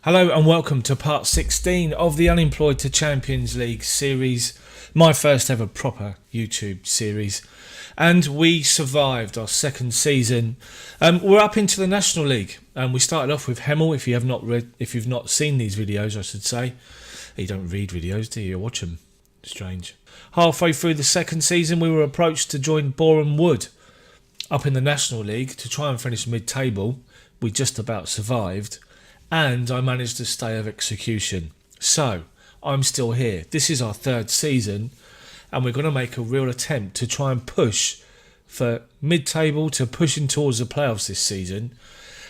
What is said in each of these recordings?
Hello and welcome to part 16 of the Unemployed to Champions League series, my first ever proper YouTube series, and we survived our second season. We're up into the National League, and we started off with Hemel. If you've not seen these videos, I should say, you don't read videos, do you? You watch them. Strange. Halfway through the second season, we were approached to join Boreham Wood up in the National League to try and finish mid-table. We just about survived. And I managed to stay of execution. So, I'm still here. This is our third season, and we're going to make a real attempt to try and push for mid-table to pushing towards the playoffs this season.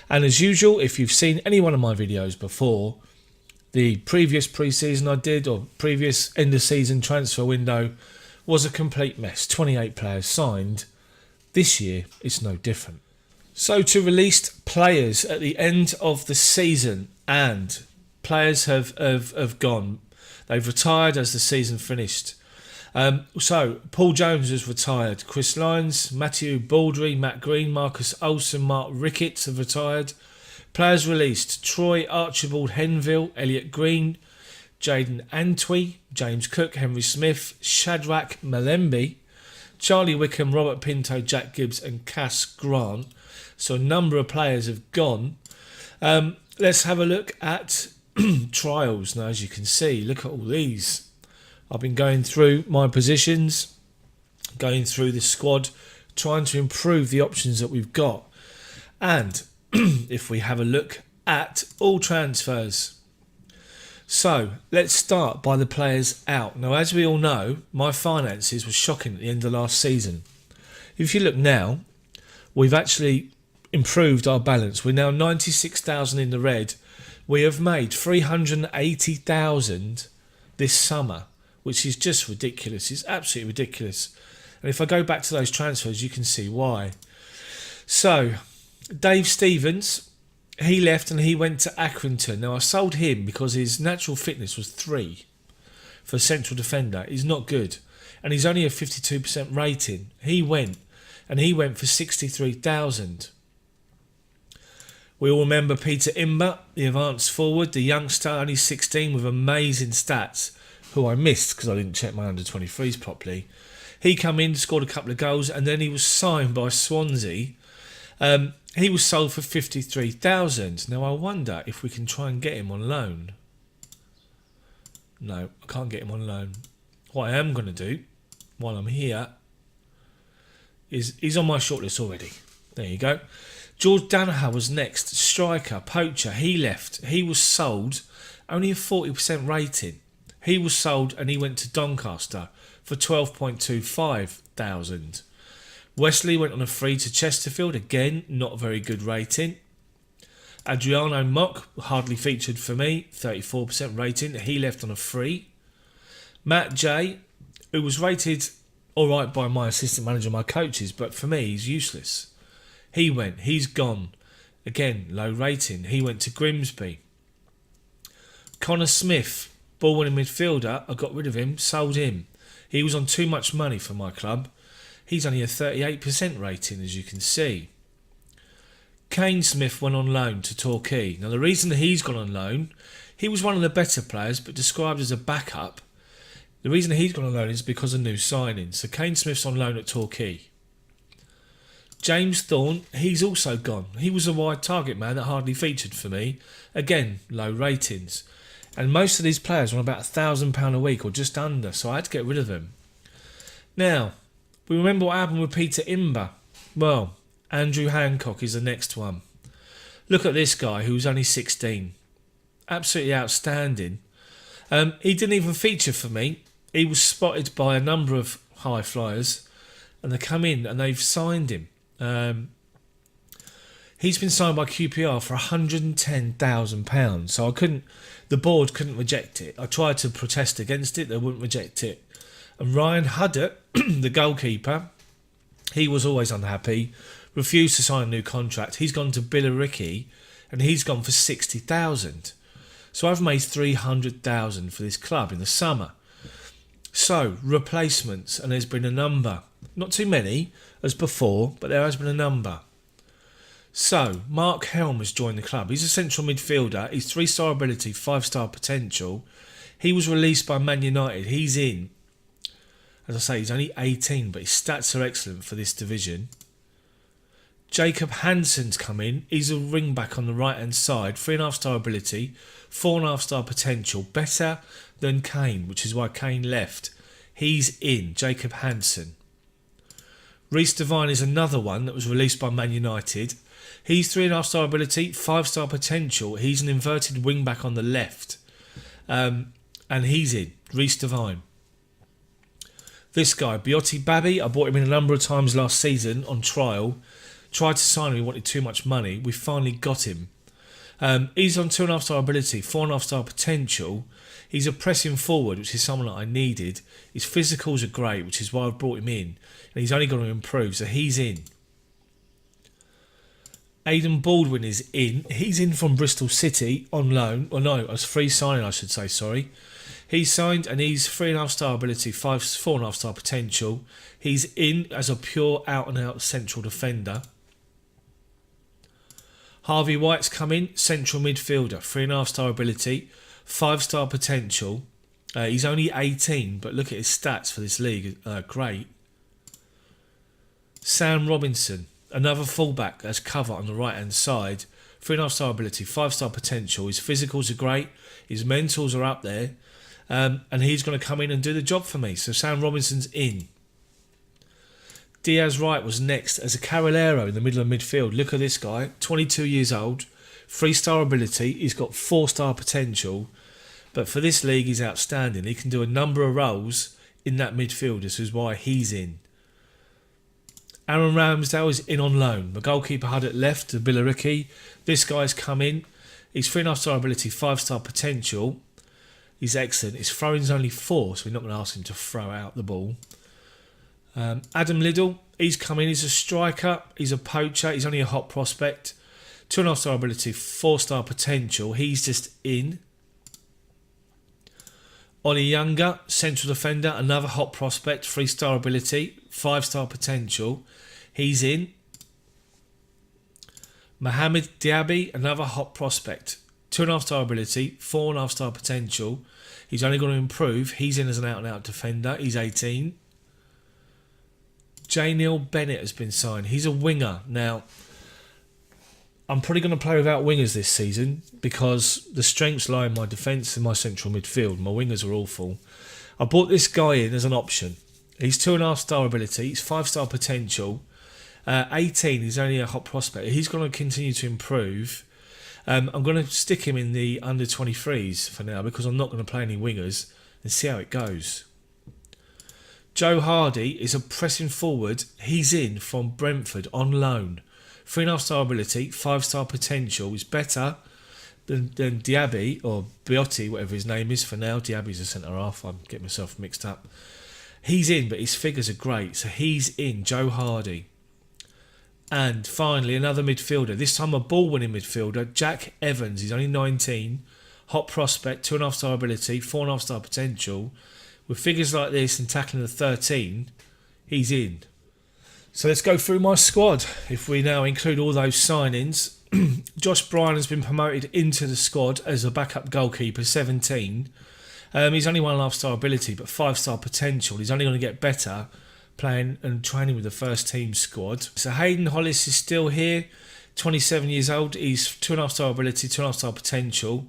And as usual, if you've seen any one of my videos before, the previous pre-season I did, or previous end-of-season transfer window, was a complete mess. 28 players signed. This year, it's no different. So to released players at the end of the season, and players have gone. They've retired as the season finished. So Paul Jones has retired. Chris Lyons, Matthew Baldry, Matt Green, Marcus Olsen, Mark Ricketts have retired. Players released: Troy Archibald Henville, Elliot Green, Jaden Antwi, James Cook, Henry Smith, Shadrach Malembe, Charlie Wickham, Robert Pinto, Jack Gibbs and Cass Grant. So a number of players have gone. Let's have a look at trials now. As you can see, look at all these. I've been going through my positions, going through the squad, trying to improve the options that we've got. And if we have a look at all transfers. So let's start by the players out. Now, as we all know, my finances were shocking at the end of last season. If you look now, we've actually improved our balance. We're now 96,000 in the red. We have made 380,000 this summer, which is just ridiculous. It's absolutely ridiculous. And if I go back to those transfers, you can see why. So Dave Stevens, he left and he went to Accrington. Now I sold him because his natural fitness was 3 for a central defender. He's not good, and he's only a 52% rating. He went for 63,000. We all remember Peter Imber, the advanced forward, the youngster, only 16 with amazing stats, who I missed because I didn't check my under-23s properly. He come in, scored a couple of goals, and then he was signed by Swansea. He was sold for 53,000. Now I wonder if we can try and get him on loan. No, I can't get him on loan. What I am going to do, while I'm here, is he's on my shortlist already. There you go. George Danaher was next. Striker, poacher. He left. He was sold. Only a 40% rating. He was sold and he went to Doncaster for 12.25 thousand. Wesley went on a free to Chesterfield. Again, not a very good rating. Adriano Mock, hardly featured for me. 34% rating. He left on a free. Matt J, who was rated alright by my assistant manager and my coaches, but for me he's useless. He's gone. Again, low rating. He went to Grimsby. Connor Smith, ball winning midfielder, I got rid of him, sold him. He was on too much money for my club. He's only a 38% rating, as you can see. Kane Smith went on loan to Torquay. Now the reason that he's gone on loan, he was one of the better players but described as a backup. The reason he's gone on loan is because of new signings. So Kane Smith's on loan at Torquay. James Thorne, he's also gone. He was a wide target man that hardly featured for me. Again, low ratings. And most of these players were on about £1,000 a week or just under, so I had to get rid of them. Now, we remember what happened with Peter Imber. Well, Andrew Hancock is the next one. Look at this guy who's only 16. Absolutely outstanding. He didn't even feature for me. He was spotted by a number of high flyers, and they come in and they've signed him. He's been signed by QPR for £110,000. So the board couldn't reject it. I tried to protest against it, they wouldn't reject it. And Ryan Huddart, the goalkeeper, he was always unhappy, refused to sign a new contract. He's gone to Billericay and he's gone for 60,000. So I've made 300,000 for this club in the summer. So replacements, and there's been a number. Not too many as before, but there has been a number. So, Mark Helm has joined the club. He's a central midfielder. He's 3-star ability, 5-star potential. He was released by Man United. He's in. As I say, he's only 18, but his stats are excellent for this division. Jacob Hansen's come in. He's a ring back on the right-hand side. 3.5-star ability, 4.5-star potential. Better than Kane, which is why Kane left. He's in. Jacob Hansen. Reece Devine is another one that was released by Man United. He's 3.5-star ability, 5-star potential. He's an inverted wing back on the left. And he's in. Reece Devine. This guy, Biotti Babi, I bought him in a number of times last season on trial. Tried to sign him, he wanted too much money. We finally got him. He's on 2.5-star ability, 4.5-star potential. He's a pressing forward, which is someone that I needed. His physicals are great, which is why I've brought him in. And he's only going to improve, so he's in. Aidan Baldwin is in. He's in from Bristol City on loan. Or no, as free signing, I should say, sorry. He's signed and he's 3.5-star ability, 4.5-star potential. He's in as a pure out-and-out central defender. Harvey White's come in, central midfielder, 3.5-star ability, 5-star potential. He's only 18, but look at his stats for this league. Great. Sam Robinson, another fullback as cover on the right-hand side. 3.5-star ability, 5-star potential. His physicals are great. His mentals are up there. And he's going to come in and do the job for me. So Sam Robinson's in. Diaz Wright was next as a Carrilero in the middle of midfield. Look at this guy, 22 years old, 3-star ability. He's got 4-star potential. But for this league, he's outstanding. He can do a number of roles in that midfield. This is why he's in. Aaron Ramsdale is in on loan. The goalkeeper had it left to Billericay. This guy's come in. He's 3.5-star ability, 5-star potential. He's excellent. His throwing's only 4, so we're not going to ask him to throw out the ball. Adam Liddell, he's come in. He's a striker. He's a poacher. He's only a hot prospect. 2.5-star ability, 4-star potential. He's just in. Ollie Younger, central defender, another hot prospect, 3-star ability, 5-star potential. He's in. Mohamed Diaby, another hot prospect, 2.5-star ability, 4.5-star potential. He's only going to improve. He's in as an out-and-out defender. He's 18. J. Neil Bennett has been signed. He's a winger. Now, I'm probably going to play without wingers this season because the strengths lie in my defence and my central midfield. My wingers are awful. I brought this guy in as an option. He's 2.5-star ability. He's 5-star potential. 18, he's only a hot prospect. He's going to continue to improve. I'm going to stick him in the under-23s for now because I'm not going to play any wingers and see how it goes. Joe Hardy is a pressing forward. He's in from Brentford on loan. 3.5-star ability, 5-star potential. He's better than Diaby or Biotti, whatever his name is for now. Diaby's a centre-half. I'm getting myself mixed up. He's in, but his figures are great. So he's in, Joe Hardy. And finally, another midfielder. This time a ball-winning midfielder, Jack Evans. He's only 19. Hot prospect, 2.5-star ability, 4.5-star potential. With figures like this and tackling the 13, he's in. So let's go through my squad. If we now include all those signings, Josh Bryan has been promoted into the squad as a backup goalkeeper, 17. He's only 1.5-star ability, but 5-star potential. He's only going to get better playing and training with the first team squad. So Hayden Hollis is still here, 27 years old. He's 2.5-star ability, 2.5-star potential.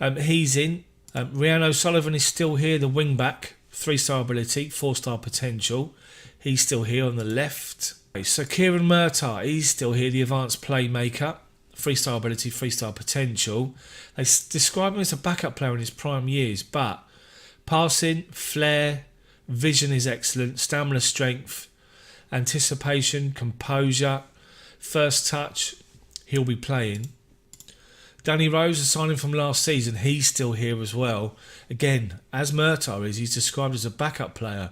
He's in. Rhian O'Sullivan is still here, the wing back, 3-star ability, 4-star potential. He's still here on the left. So Kieran Murtagh, he's still here, the advanced playmaker, 3-star ability, 3-star potential. They describe him as a backup player in his prime years, but passing, flair, vision is excellent, stamina, strength, anticipation, composure, first touch, he'll be playing. Danny Rose, a signing from last season, he's still here as well. Again, as Murtagh is, he's described as a backup player.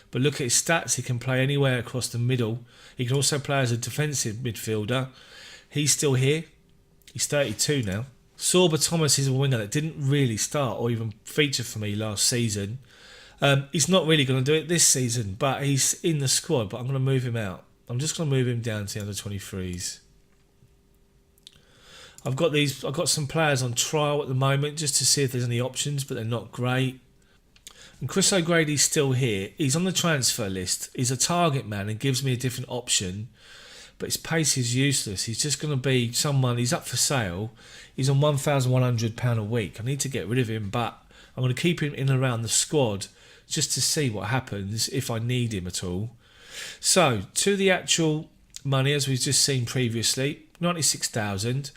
But look at his stats, he can play anywhere across the middle. He can also play as a defensive midfielder. He's still here. He's 32 now. Sorba Thomas is a winger that didn't really start or even feature for me last season. He's not really going to do it this season, but he's in the squad, but I'm going to move him out. I'm just going to move him down to the under-23s. I've got some players on trial at the moment just to see if there's any options, but they're not great. And Chris O'Grady's still here. He's on the transfer list. He's a target man and gives me a different option, but his pace is useless. He's just going to be someone. He's up for sale. He's on £1,100 a week. I need to get rid of him, but I'm going to keep him in and around the squad just to see what happens if I need him at all. So, to the actual money, as we've just seen previously, 96,000.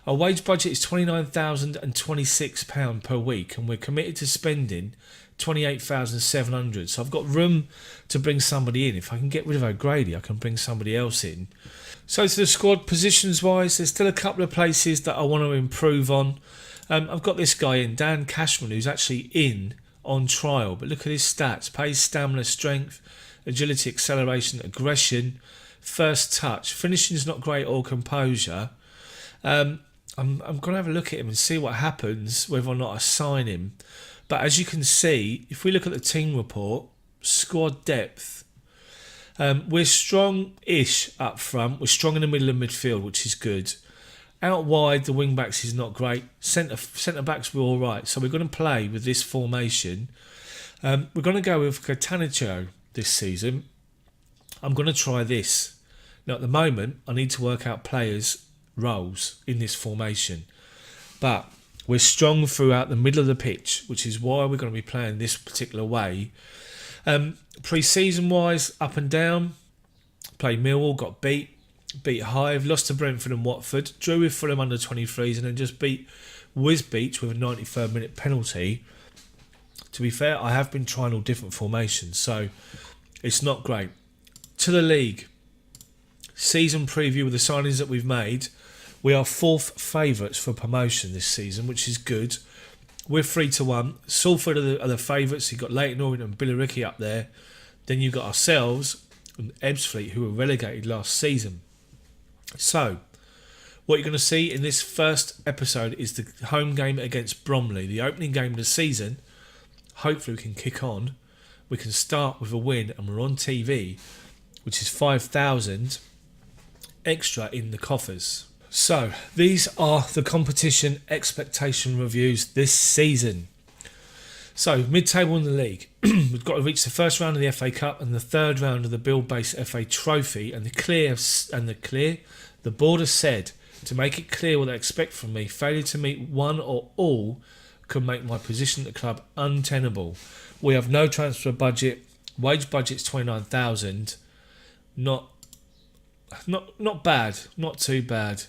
Our wage budget is £29,026 per week, and we're committed to spending 28,700. So I've got room to bring somebody in. If I can get rid of O'Grady, I can bring somebody else in. So to the squad, positions wise, there's still a couple of places that I want to improve on. I've got this guy in, Dan Cashman, who's actually in on trial, but look at his stats: pace, stamina, strength, agility, acceleration, aggression, first touch. Finishing's not great, or composure. I'm going to have a look at him and see what happens, whether or not I sign him. But as you can see, if we look at the team report, squad depth, we're strong-ish up front. We're strong in the middle of midfield, which is good. Out wide, the wing-backs is not great. Centre-backs were all right. So we're going to play with this formation. We're going to go with Catanicho this season. I'm going to try this. Now, at the moment, I need to work out players' roles in this formation. But we're strong throughout the middle of the pitch, which is why we're going to be playing this particular way. Pre-season wise, up and down. Played Millwall, got beat Hive, lost to Brentford and Watford, drew with Fulham under 23s, and then just beat Wisbeach with a 93rd minute penalty. To be fair, I have been trying all different formations, so it's not great. To the league. Season preview with the signings that we've made. We are 4th favourites for promotion this season, which is good. We're 3-1. Salford are the favourites. You've got Leyton Orient and Billericay up there. Then you've got ourselves and Ebbsfleet, who were relegated last season. So, what you're going to see in this first episode is the home game against Bromley, the opening game of the season. Hopefully we can kick on. We can start with a win, and we're on TV, which is 5,000 extra in the coffers. So, these are the competition expectation reviews this season. So, mid-table in the league. We've got to reach the first round of the FA Cup and the third round of the Build-Based FA Trophy. And the board has said, to make it clear what they expect from me, failure to meet one or all could make my position at the club untenable. We have no transfer budget. Wage budget's 29,000. Not bad. Not too bad.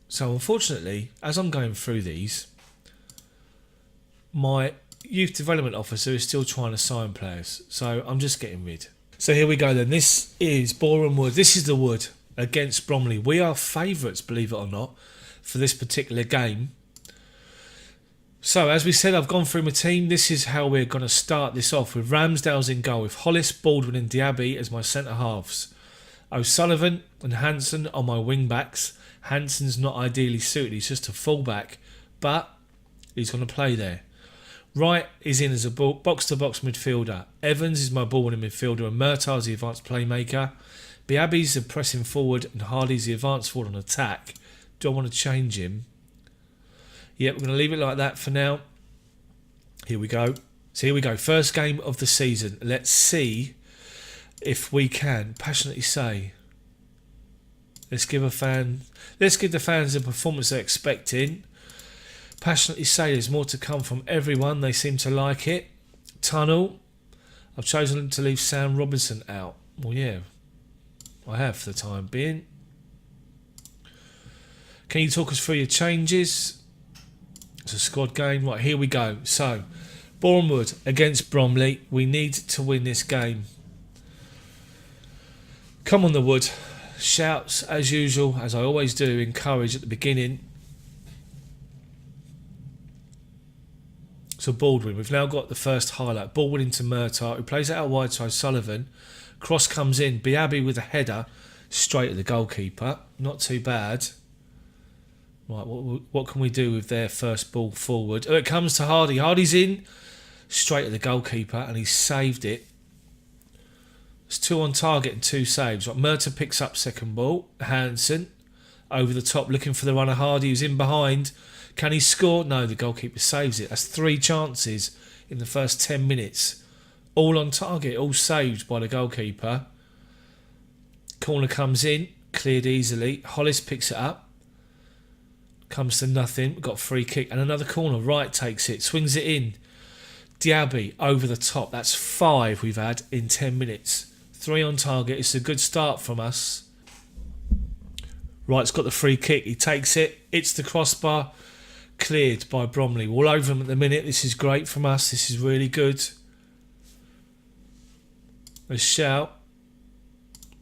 So unfortunately, as I'm going through these, my youth development officer is still trying to sign players. So I'm just getting rid. So here we go then. This is Boreham Wood. This is the Wood against Bromley. We are favourites, believe it or not, for this particular game. So as we said, I've gone through my team. This is how we're going to start this off, with Ramsdale's in goal, with Hollis, Baldwin and Diaby as my centre halves. O'Sullivan and Hansen are my wing backs. Hansen's not ideally suited, he's just a fullback, but he's going to play there. Wright is in as a box-to-box midfielder. Evans is my ball-winning midfielder, and Murtaugh's the advanced playmaker. Biaby's the pressing forward, and Hardy's the advanced forward on attack. Do I want to change him? Yep, we're going to leave it like that for now. Here we go. So here we go. First game of the season. Let's see if we can passionately say, let's give the fans the performance they're expecting. Passionately say there's more to come from everyone. They seem to like it. Tunnel. I've chosen to leave Sam Robinson out. Well, yeah, I have for the time being. Can you talk us through your changes? It's a squad game. Right, here we go. So, Boreham Wood against Bromley. We need to win this game. Come on, the Wood. Shouts, as usual, as I always do, encourage at the beginning. So Baldwin, we've now got the first highlight. Baldwin into Murtaugh, who plays it out wide to O'Sullivan. Cross comes in. Biaby with a header straight at the goalkeeper. Not too bad. Right, what can we do with their first ball forward? Oh, it comes to Hardy. Hardy's in. Straight at the goalkeeper, and he saved it. It's 2 on target and 2 saves. Right, Murta picks up second ball. Hansen over the top looking for the runner. Hardy who's in behind. Can he score? No, the goalkeeper saves it. That's 3 chances in the first 10 minutes. All on target, all saved by the goalkeeper. Corner comes in, cleared easily. Hollis picks it up. Comes to nothing. We've got a free kick and another corner. Wright takes it, swings it in. Diaby over the top. That's 5 we've had in 10 minutes. 3 on target. It's a good start from us. Wright's got the free kick. He takes it. It's the crossbar. Cleared by Bromley. All over him at the minute. This is great from us. This is really good. A shout.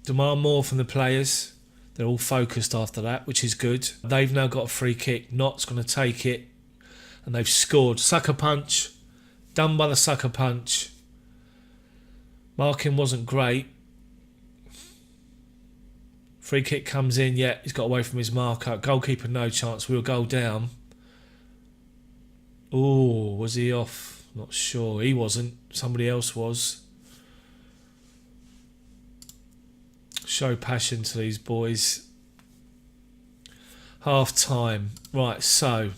Demand more from the players. They're all focused after that, which is good. They've now got a free kick. Knott's going to take it. And they've scored. Sucker punch. Done by the sucker punch. Marking wasn't great. Free kick comes in. Yeah, he's got away from his marker. Goalkeeper, no chance. We'll go down. Oh, was he off? Not sure. He wasn't. Somebody else was. Show passion to these boys. Half time. Right, so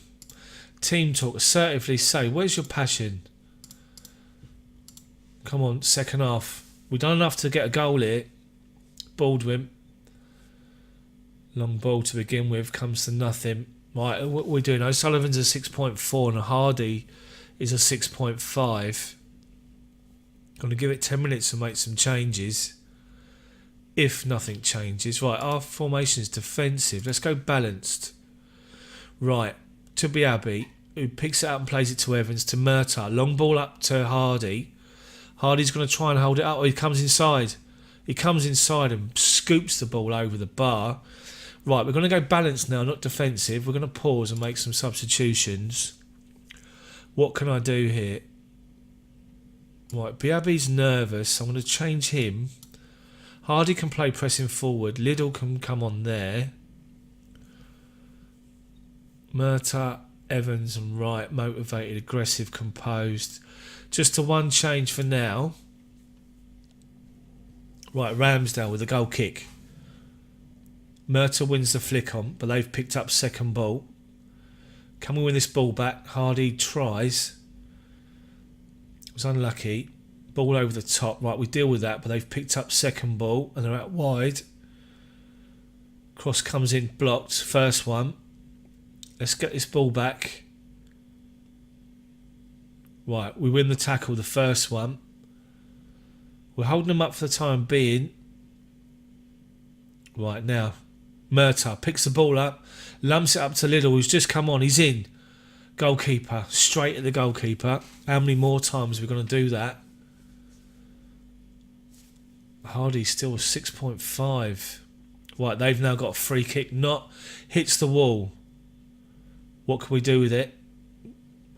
team talk. Assertively say, where's your passion? Come on, second half. We've done enough to get a goal here. Baldwin. Long ball to begin with. Comes to nothing. Right, what we're doing. O'Sullivan's a 6.4 and a Hardy is a 6.5. Going to give it 10 minutes to make some changes. If nothing changes. Right, our formation is defensive. Let's go balanced. Right, to Diaby, who picks it up and plays it to Evans, to Murta. Long ball up to Hardy. Hardy's going to try and hold it up. Oh, he comes inside. He comes inside and scoops the ball over the bar. Right, we're going to go balanced now, not defensive. We're going to pause and make some substitutions. What can I do here? Right, Diaby's nervous. I'm going to change him. Hardy can play pressing forward. Liddell can come on there. Murta, Evans and Wright, motivated, aggressive, composed. Just a one change for now. Right, Ramsdale with a goal kick. Murta wins the flick on, but they've picked up second ball. Can we win this ball back? Hardy tries. It was unlucky. Ball over the top. Right, we deal with that, but they've picked up second ball and they're out wide. Cross comes in, blocked. First one. Let's get this ball back. Right, we win the tackle, the first one. We're holding them up for the time being. Right, now. Murta picks the ball up, lumps it up to Liddell, who's just come on. He's in. Goalkeeper, straight at the goalkeeper. How many more times are we going to do that? Hardy still 6.5. Right, they've now got a free kick. Not hits the wall. What can we do with it?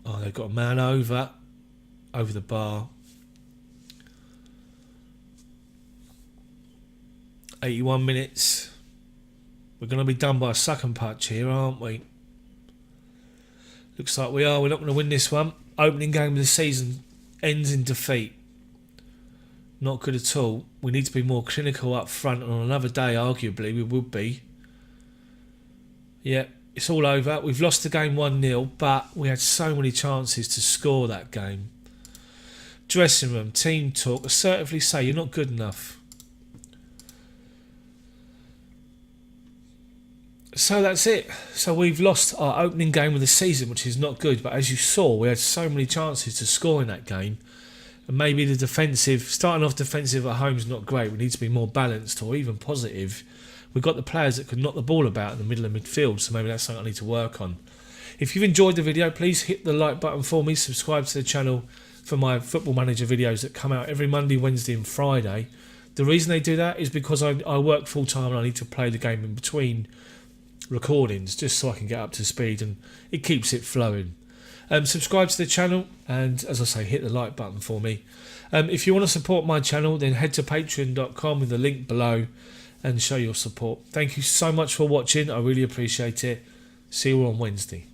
Oh, they've got a man over the bar. 81 minutes. We're going to be done by a sucker punch here, aren't we? Looks like we are. We're not going to win this one. Opening game of the season ends in defeat. Not good at all. We need to be more clinical up front, and on another day, arguably, we would be. Yeah, it's all over. We've lost the game 1-0, but we had so many chances to score that game. Dressing room, team talk. Assertively say you're not good enough. So that's it. So we've lost our opening game of the season, which is not good. But as you saw, we had so many chances to score in that game. And maybe the defensive, starting off defensive at home is not great. We need to be more balanced or even positive. We've got the players that can knock the ball about in the middle of midfield. So maybe that's something I need to work on. If you've enjoyed the video, please hit the like button for me. Subscribe to the channel for my Football Manager videos that come out every Monday, Wednesday and Friday. The reason they do that is because I work full time and I need to play the game in between recordings just so I can get up to speed and it keeps it flowing. Subscribe to the channel and, as I say, hit the like button for me. If you want to support my channel, then head to patreon.com with the link below and show your support. Thank you so much for watching. I really appreciate it. See you on Wednesday.